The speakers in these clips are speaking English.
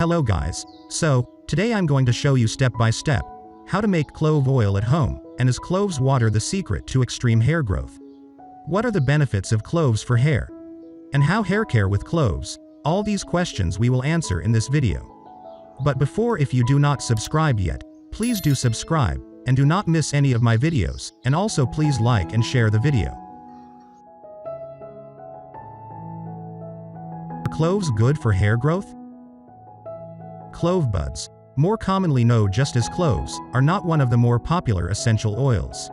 Hello guys. So, today I'm going to show you step by step how to make clove oil at home, and is cloves water the secret to extreme hair growth? What are the benefits of cloves for hair? And how hair care with cloves? All these questions we will answer in this video. But before, if you do not subscribe yet, please do subscribe, and do not miss any of my videos, and also please like and share the video. Are cloves good for hair growth? Clove buds, more commonly known just as cloves, are not one of the more popular essential oils.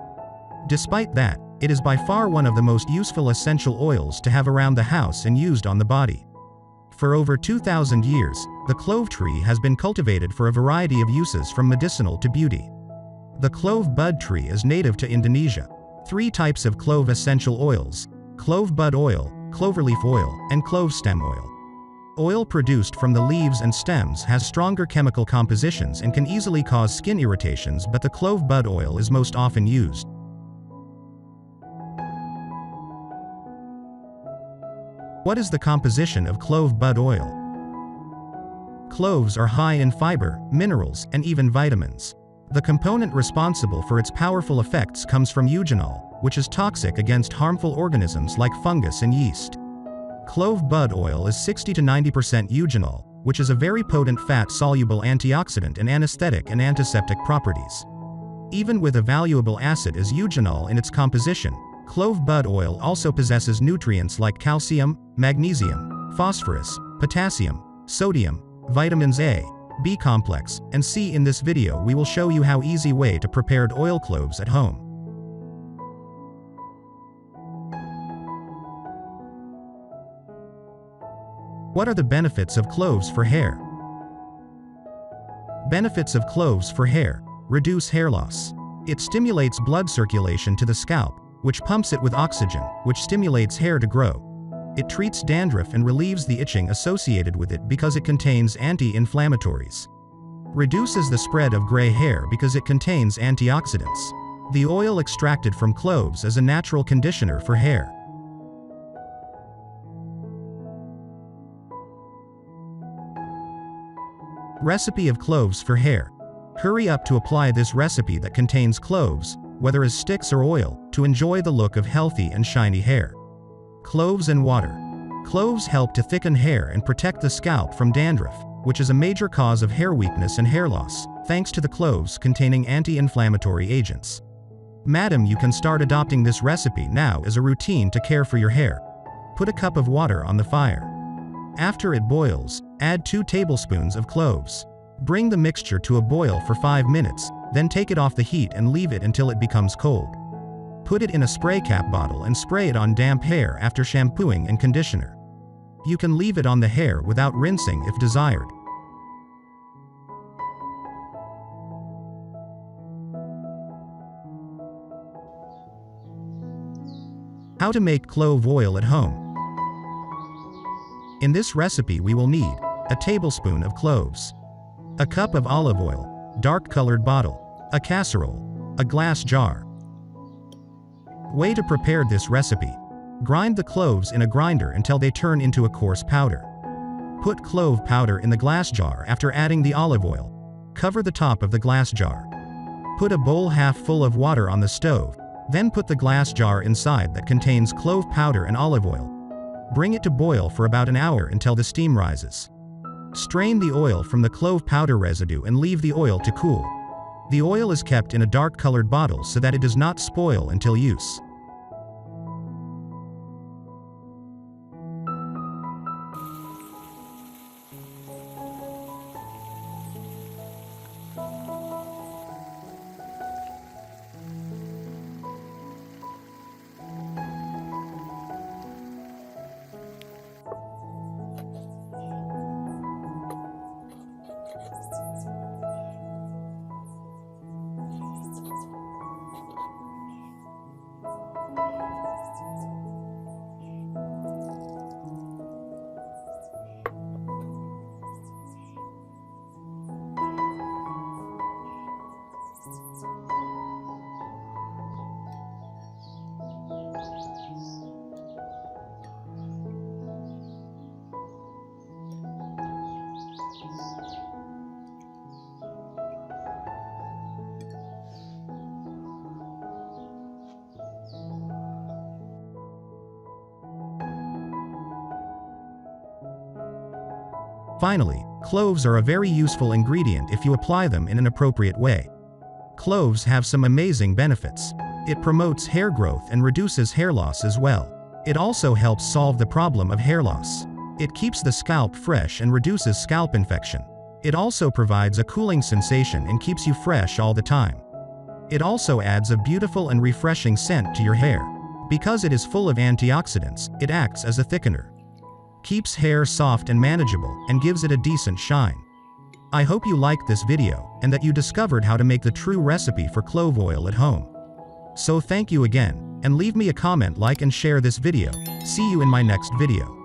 Despite that, it is by far one of the most useful essential oils to have around the house and used on the body. For over 2,000 years, the clove tree has been cultivated for a variety of uses from medicinal to beauty. The clove bud tree is native to Indonesia. 3 types of clove essential oils: clove bud oil, cloverleaf oil, and clove stem oil. Oil produced from the leaves and stems has stronger chemical compositions and can easily cause skin irritations, but the clove bud oil is most often used. What is the composition of clove bud oil? Cloves are high in fiber, minerals, and even vitamins. The component responsible for its powerful effects comes from eugenol, which is toxic against harmful organisms like fungus and yeast. Clove bud oil is 60 to 90% eugenol, which is a very potent fat-soluble antioxidant and anesthetic and antiseptic properties. Even with a valuable acid as eugenol in its composition, clove bud oil also possesses nutrients like calcium, magnesium, phosphorus, potassium, sodium, vitamins A, B complex, and C. In this video we will show you how easy way to prepared oil cloves at home. What are the benefits of cloves for hair? Benefits of cloves for hair: reduce hair loss. It stimulates blood circulation to the scalp, which pumps it with oxygen, which stimulates hair to grow. It treats dandruff and relieves the itching associated with it because it contains anti-inflammatories. Reduces the spread of gray hair because it contains antioxidants. The oil extracted from cloves is a natural conditioner for hair. Recipe of cloves for hair. Hurry up to apply this recipe that contains cloves, whether as sticks or oil, to enjoy the look of healthy and shiny hair. Cloves and water. Cloves help to thicken hair and protect the scalp from dandruff, which is a major cause of hair weakness and hair loss, thanks to the cloves containing anti-inflammatory agents. Madam, you can start adopting this recipe now as a routine to care for your hair. Put a cup of water on the fire. After it boils, add 2 tablespoons of cloves. Bring the mixture to a boil for 5 minutes, then take it off the heat and leave it until it becomes cold. Put it in a spray cap bottle and spray it on damp hair after shampooing and conditioner. You can leave it on the hair without rinsing if desired. How to make clove oil at home. In this recipe we will need a tablespoon of cloves, a cup of olive oil, dark colored bottle, a casserole, a glass jar. Way to prepare this recipe: grind the cloves in a grinder until they turn into a coarse powder. Put clove powder in the glass jar after adding the olive oil. Cover the top of the glass jar. Put a bowl half full of water on the stove, then put the glass jar inside that contains clove powder and olive oil. Bring it to boil for about an hour until the steam rises. Strain the oil from the clove powder residue and leave the oil to cool. The oil is kept in a dark colored bottle so that it does not spoil until use. Finally, cloves are a very useful ingredient if you apply them in an appropriate way. Cloves have some amazing benefits. It promotes hair growth and reduces hair loss as well. It also helps solve the problem of hair loss. It keeps the scalp fresh and reduces scalp infection. It also provides a cooling sensation and keeps you fresh all the time. It also adds a beautiful and refreshing scent to your hair. Because it is full of antioxidants, it acts as a thickener. Keeps hair soft and manageable, and gives it a decent shine. I hope you liked this video, and that you discovered how to make the true recipe for clove oil at home. So thank you again, and leave me a comment, like and share this video. See you in my next video.